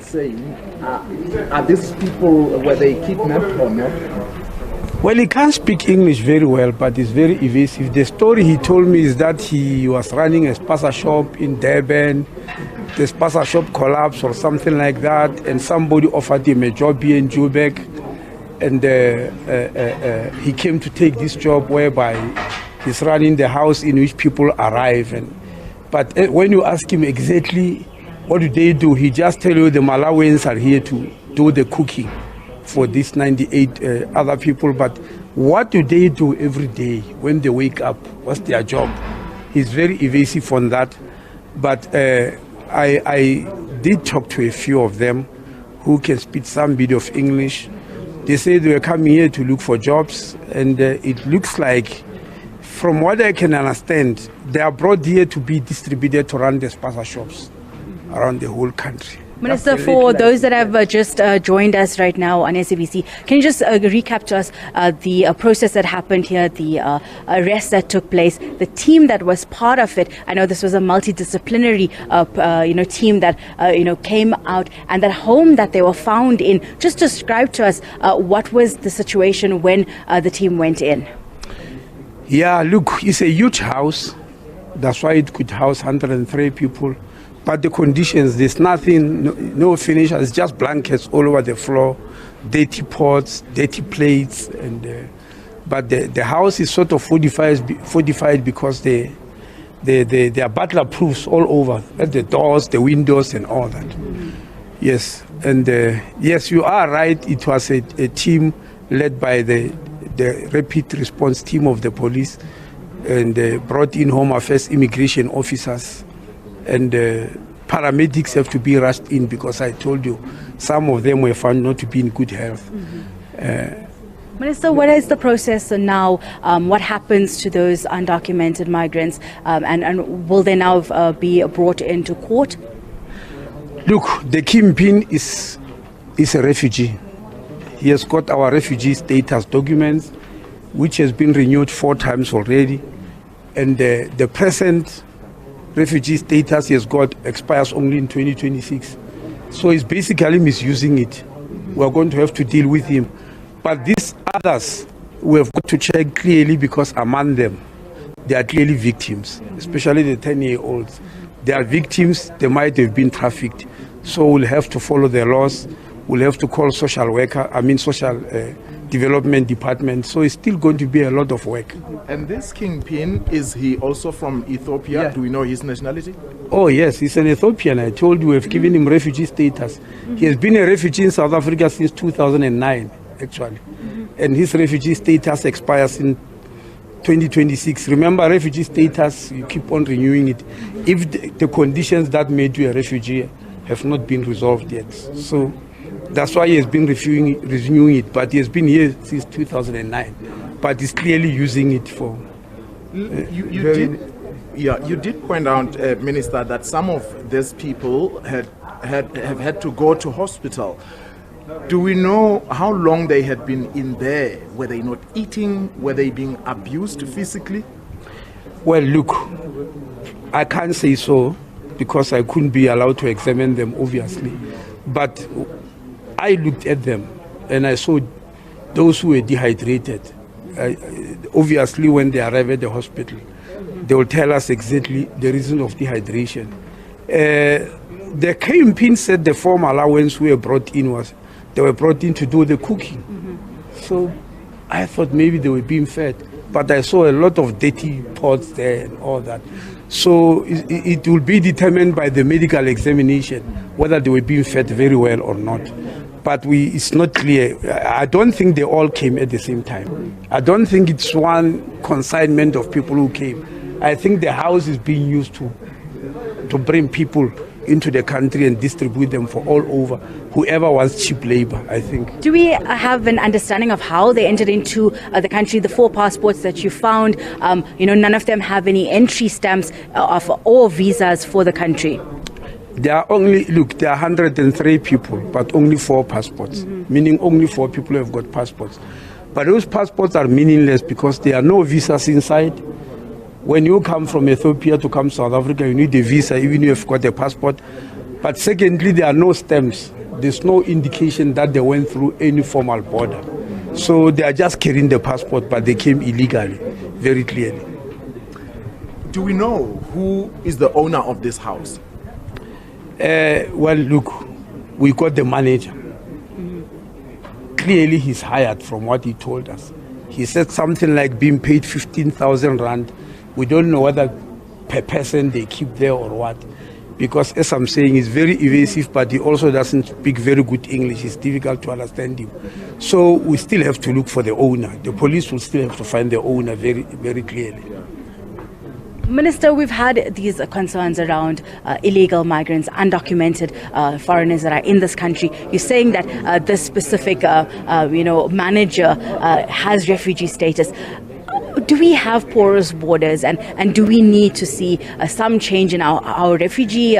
saying, are these people, were they kidnapped or not? Well, he can't speak English very well, but he's very evasive. The story he told me is that he was running a spaza shop in Durban. The spaza shop collapsed or something like that, and somebody offered him a job here in Joburg. And he came to take this job whereby he's running the house in which people arrive. But when you ask him exactly what do, he just tell you the Malawians are here to do the cooking for these 98 other people. But what do they do every day when they wake up? What's their job? He's very evasive on that. But I did talk to a few of them who can speak some bit of English. They say they were coming here to look for jobs, and it looks like, from what I can understand, they are brought here to be distributed to run the spaza shops around the whole country. Minister, for those that have just joined us right now on SABC, can you just recap to us the process that happened here, the arrest that took place, the team that was part of it? I know this was a multidisciplinary team that came out, and that home that they were found in. Just describe to us what was the situation when the team went in. Yeah, look, it's a huge house. That's why it could house 103 people. But the conditions, there's nothing, no finish, it's just blankets all over the floor, dirty pots, dirty plates. But the house is sort of fortified because they are butler proofs all over, at the doors, the windows and all that. Yes, and yes, you are right, it was a team led by the rapid response team of the police, and brought in Home Affairs immigration officers. And paramedics have to be rushed in because I told you some of them were found not to be in good health. Minister, what is the process now? What happens to those undocumented migrants, and will they now be brought into court? Look, the kingpin is a refugee. He has got our refugee status documents, which has been renewed 4 times already, and the present refugee status he has got expires only in 2026. So he's basically misusing it. We're going to have to deal with him. But these others, we have got to check clearly, because among them, they are clearly victims, especially the 10-year-olds. They are victims, they might have been trafficked. So we'll have to follow the laws. We'll have to call social development department. So it's still going to be a lot of work. And this kingpin, is he also from Ethiopia? Yeah. Do we know his nationality? Oh yes, he's an Ethiopian. I told you we've given him refugee status. He has been a refugee in South Africa since 2009, actually. And his refugee status expires in 2026. Remember, refugee status, you keep on renewing it if the conditions that made you a refugee have not been resolved yet. So that's why he has been renewing it, but he has been here since 2009. But he's clearly using it for... You did point out, Minister, that some of these people have had to go to hospital. Do we know how long they had been in there? Were they not eating? Were they being abused physically? Well, look, I can't say so because I couldn't be allowed to examine them, obviously. But I looked at them and I saw those who were dehydrated. Obviously, when they arrive at the hospital, they will tell us exactly the reason of dehydration. The kingpin said the 4 Malawians who were brought in they were brought in to do the cooking. So I thought maybe they were being fed, but I saw a lot of dirty pots there and all that. So it will be determined by the medical examination whether they were being fed very well or not. But it's not clear. I don't think they all came at the same time. I don't think it's one consignment of people who came. I think the house is being used to bring people into the country and distribute them for all over, whoever wants cheap labor, I think. Do we have an understanding of how they entered into the country? The 4 passports that you found, none of them have any entry stamps or visas for the country. There are 103 people, but only 4 passports, meaning only 4 people have got passports. But those passports are meaningless because there are no visas inside. When you come from Ethiopia to come to South Africa, you need a visa, even if you've got a passport. But secondly, there are no stamps. there's no indication that they went through any formal border. So they are just carrying the passport, but they came illegally, very clearly. Do we know who is the owner of this house? Well, look, we got the manager. Clearly he's hired from what he told us. He said something like being paid 15,000 rand. We don't know whether per person they keep there or what. Because as I'm saying, he's very evasive, but he also doesn't speak very good English. It's difficult to understand him. So we still have to look for the owner. The police will still have to find the owner very, very clearly. Minister, we've had these concerns around illegal migrants, undocumented foreigners that are in this country. You're saying that this specific, manager has refugee status. Do we have porous borders, and do we need to see some change in our refugee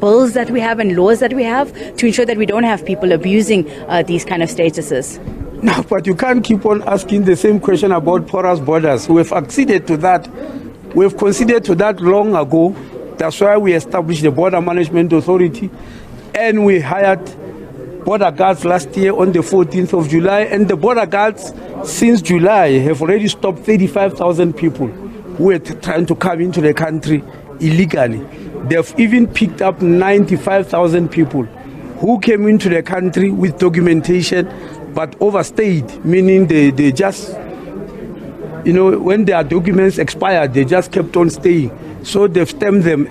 bills that we have and laws that we have to ensure that we don't have people abusing these kind of statuses? No, but you can't keep on asking the same question about porous borders. We've acceded to that. We've conceded to that long ago. That's why we established the Border Management Authority, and we hired border guards last year on the 14th of July, and the border guards since July have already stopped 35,000 people who were trying to come into the country illegally. They've even picked up 95,000 people who came into the country with documentation but overstayed, meaning they just, when their documents expired, they just kept on staying. So they've stamped them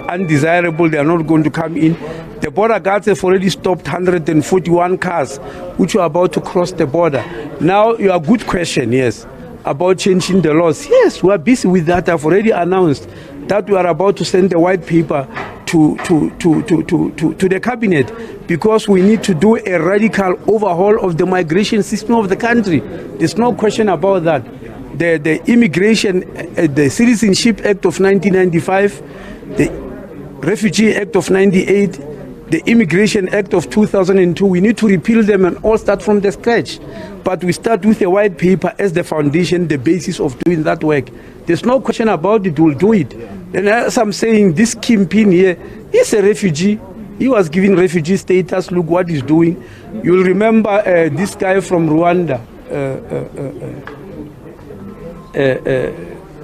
undesirable, they are not going to come in. The border guards have already stopped 141 cars which were about to cross the border. Now, your good question, yes, about changing the laws. Yes, we are busy with that. I've already announced that we are about to send the white paper to the cabinet, because we need to do a radical overhaul of the migration system of the country. There's no question about that. The Immigration, the Citizenship Act of 1995, the Refugee Act of 98, the Immigration Act of 2002, we need to repeal them and all start from the scratch. But we start with a white paper as the foundation, the basis of doing that work. There's no question about it, we'll do it. And as I'm saying, this kingpin here, he's a refugee. He was given refugee status. Look what he's doing. You'll remember this guy from Rwanda,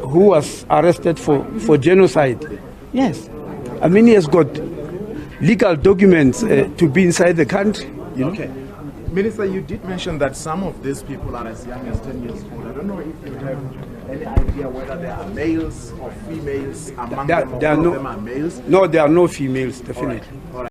who was arrested for genocide. Yes. I mean, he has got legal documents to be inside the country. Okay. Minister, you did mention that some of these people are as young as 10 years old. I don't know if you have any idea whether there are males or females among them, or all of them are males? No, there are no females, definitely. All right.